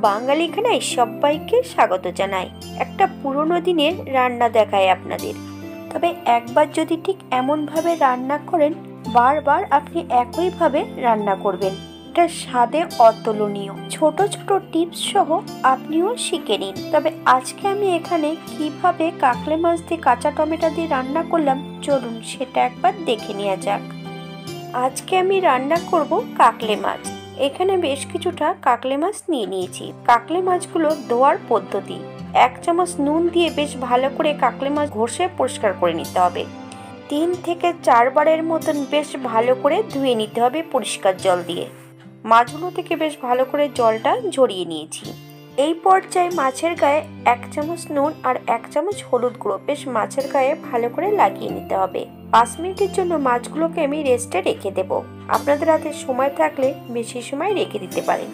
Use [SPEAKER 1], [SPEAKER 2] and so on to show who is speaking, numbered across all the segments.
[SPEAKER 1] বাঙালি খানায় সবাইকে স্বাগত জানাই। একটা পুরনো দিনের রান্না দেখায় আপনাদের। তবে একবার যদি ঠিক এমন ভাবে রান্না করেন, বারবার আপনি একইভাবে রান্না করবেন। এটা স্বাদে অতুলনীয়। ছোট ছোট টিপস সহ আপনিও শিখে নিন। তবে আজকে আমি এখানে কিভাবে কাকলে মাছ দিয়ে কাঁচা টমেটো দিয়ে রান্না করলাম, চলুন সেটা একবার দেখে নেওয়া যাক। আজকে আমি রান্না করব কাকলে মাছ। এখানে বেশ কিছুটা কাকলে মাছ নিয়ে নিয়েছি। কাকলে মাছগুলো ধোয়ার পদ্ধতি: 1 চামচ নুন দিয়ে বেশ ভালো করে কাকলে মাছ ঘষে পরিষ্কার করে নিতে হবে। 3 থেকে 4 বারের মতন বেশ ভালো করে ধুয়ে নিতে হবে পরিষ্কার জল দিয়ে। মাছগুলো থেকে বেশ ভালো করে জলটা ঝরিয়ে নিয়েছি। এই পর্যায়ে মাছের গায়ে 1 চামচ নুন আর 1 চামচ হলুদ গুঁড়ো বেশ মাছের গায়ে ভালো করে লাগিয়ে নিতে হবে। 5 মিনিটের জন্য মাছগুলোকে আমি রেস্টে রেখে দেব। আপনাদের হাতে সময় থাকলে বেশি সময় রেখে দিতে পারেন।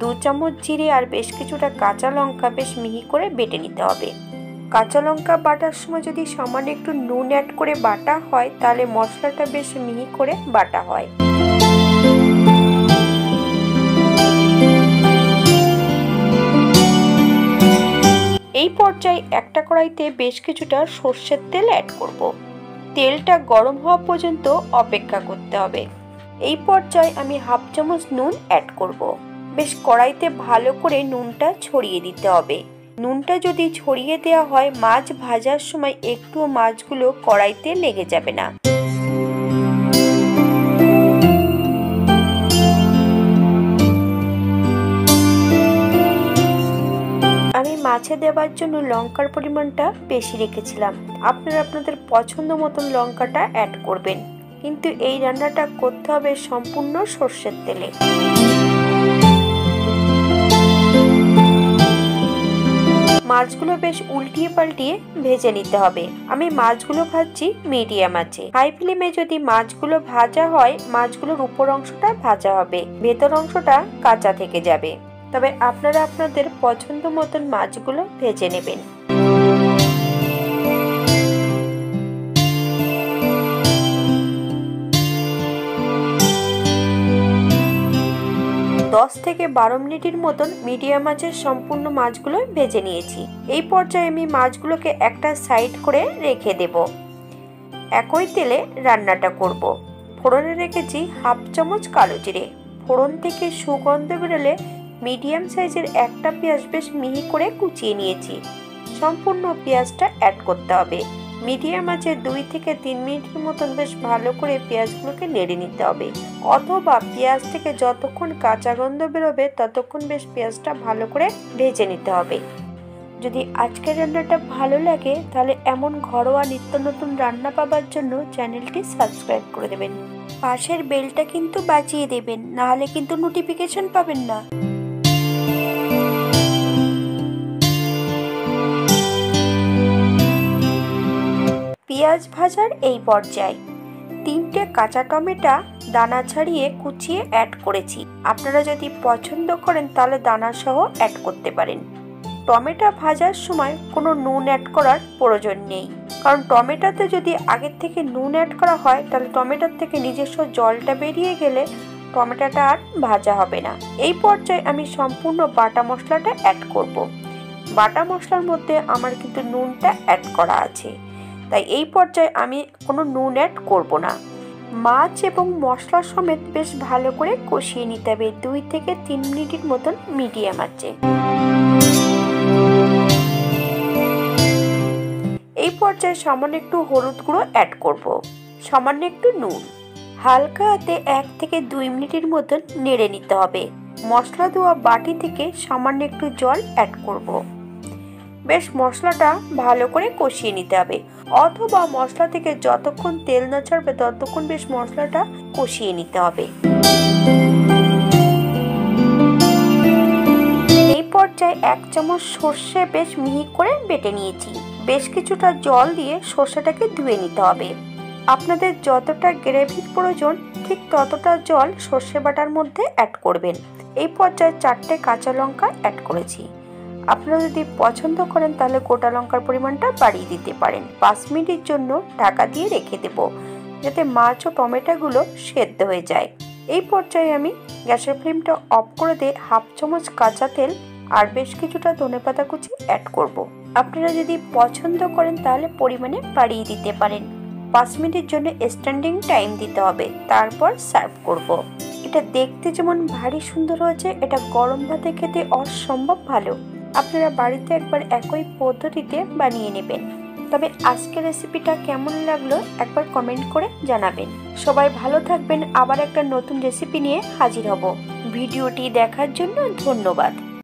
[SPEAKER 1] 2 চামচ জিরে আর বেশ কিছুটা কাঁচা লঙ্কা বেশ মিহি করে বেটে নিতে হবে। কাঁচা লঙ্কা বাটার সময় যদি সামান্য একটু নুন অ্যাড করে বাটা হয়, তাহলে মশলাটা বেশ মিহি করে বাটা হয়। এই পর্যায়ে একটা কড়াইতে বেশ কিছুটা সর্ষের তেল অ্যাড করব। তেলটা গরম হওয়া পর্যন্ত অপেক্ষা করতে হবে। এই পর্যায়ে আমি 1/2 চামচ নুন অ্যাড করব। বেশ কড়াইতে ভালো করে নুনটা ছড়িয়ে দিতে হবে। নুনটা যদি ছড়িয়ে দেওয়া হয়, মাছ ভাজার সময় একটুও মাছগুলো কড়াইতে লেগে যাবে না। আমি মাছে দেওয়ার জন্য লঙ্কার পরিমাণটা বেশি রেখেছিলাম। আপনারা আপনাদের পছন্দ মতন লঙ্কাটা অ্যাড করবেন, কিন্তু এই রান্নাটা করতে হবে সম্পূর্ণ সর্ষের তেলে। মাছগুলো বেশ উল্টিয়ে পাল্টিয়ে ভেজে নিতে হবে। আমি মাছগুলো ভাজছি মিডিয়াম আঁচে। হাই ফ্লেমে যদি মাছগুলো ভাজা হয়, মাছগুলোর উপর অংশটা ভাজা হবে, ভেতর অংশটা কাঁচা থেকে যাবে। তবে আপনারা আপনাদের পছন্দ মতন মাছগুলো ভেজে নেবেন। 10 থেকে 12 মিনিটের মতন মিডিয়াম আঁচে সম্পূর্ণ মাছগুলো ভেজে নিয়েছি। এই পর্যায়ে আমি মাছগুলোকে একটা সাইড করে রেখে দেব। একই তেলে রান্নাটা করব। ফোড়নে রেখেছি 1/2 চামচ কালো জিরে। ফোড়ন থেকে সুগন্ধ বেরোলে মিডিয়াম সাইজের একটা পেঁয়াজ বেশ মিহি করে কুচিয়ে নিয়েছি। সম্পূর্ণ পেঁয়াজটা অ্যাড করতে হবে। মিডিয়াম আঁচে 2 থেকে 3 মিনিটের মতন বেশ ভালো করে পেঁয়াজগুলোকে নেড়ে নিতে হবে, অথবা পেঁয়াজ থেকে যতক্ষণ কাঁচা গন্ধ বেরোবে ততক্ষণ বেশ পেঁয়াজটা ভালো করে ভেজে নিতে হবে। যদি আজকের রান্নাটা ভালো লাগে, তাহলে এমন ঘরোয়া নিত্য নতুন রান্না পাবার জন্য চ্যানেলটি সাবস্ক্রাইব করে দেবেন। পাশের বেলটা কিন্তু বাজিয়ে দেবেন, নাহলে কিন্তু নোটিফিকেশন পাবেন না। পেঁয়াজ ভাজার এই পর্যায়ে 3টে কাঁচা টমেটো দানা ছাড়িয়ে কুচিয়ে অ্যাড করেছি। আপনারা যদি পছন্দ করেন তাহলে দানা সহ অ্যাড করতে পারেন। টমেটো ভাজার সময় কোনো নুন অ্যাড করার প্রয়োজন নেই, কারণ টমেটোতে যদি আগের থেকে নুন অ্যাড করা হয়, তাহলে টমেটোর থেকে নিজস্ব জলটা বেরিয়ে গেলে টমেটোটা আর ভাজা হবে না। এই পর্যায়ে আমি সম্পূর্ণ বাটা মশলাটা অ্যাড করব। বাটা মশলার মধ্যে আমার কিন্তু নুনটা অ্যাড করা আছে, তাই এই পর্যায়ে আমি কোনো নুন অ্যাড করব না। মাছ এবং মশলা সমেত বেশ ভালো করে কষিয়ে নিতে হবে 2 থেকে 3 মিনিটের মতন মিডিয়াম আঁচে। এই পর্যায়ে সামান্য একটু হলুদ গুঁড়ো অ্যাড করব, সামান্য একটু নুন। হালকা হাতে 1 থেকে 2 মিনিটের মতন নেড়ে নিতে হবে। মশলা দেওয়া বাটি থেকে সামান্য একটু জল অ্যাড করব। বেশ মশলাটা ভালো করে কষিয়ে নিতে হবে, অথবা মশলা থেকে যতক্ষণ তেল না ছাড়বে ততক্ষণ বেশ মশলাটা কষিয়ে নিতে হবে। এই পর্যায়ে 1 চামচ সর্ষে বেশ মিহি করে বেটে নিয়েছি। বেশ কিছুটা জল দিয়ে সর্ষেটাকে ধুয়ে নিতে হবে। আপনাদের যতটা গ্রেভির প্রয়োজন ঠিক ততটা জল সর্ষে বাটার মধ্যে অ্যাড করবেন। এই পর্যায়ে 4টে কাঁচা লঙ্কা অ্যাড করেছি। আপনারা যদি পছন্দ করেন তাহলে গোটা লঙ্কার পরিমাণটা বাড়িয়ে দিতে পারেন। 5 মিনিটের জন্য ঢাকা দিয়ে রেখে দেব, যাতে মাছ ও টমেটোগুলো সেদ্ধ হয়ে যায়। এই পর্যায়ে আমি গ্যাসের ফ্লেমটা অফ করে দিয়ে হাফ চামচ কাঁচা তেল আর বেশ কিছুটা ধনেপাতা কুচি অ্যাড করব। আপনারা যদি পছন্দ করেন তাহলে পরিমাণে বাড়িয়ে দিতে পারেন। 5 মিনিটের জন্য স্ট্যান্ডিং টাইম দিতে হবে, তারপর সার্ভ করব। এটা দেখতে যেমন ভারী সুন্দর হয়েছে, এটা গরম ভাতে খেতে অসম্ভব ভালো। আপনারা বাড়িতে একবার একই পদ্ধতিতে বানিয়ে নেবেন। তবে আজকের রেসিপিটা কেমন লাগলো একবার কমেন্ট করে জানাবেন। সবাই ভালো থাকবেন। আবার একটা নতুন রেসিপি নিয়ে হাজির হব। ভিডিওটি দেখার জন্য ধন্যবাদ।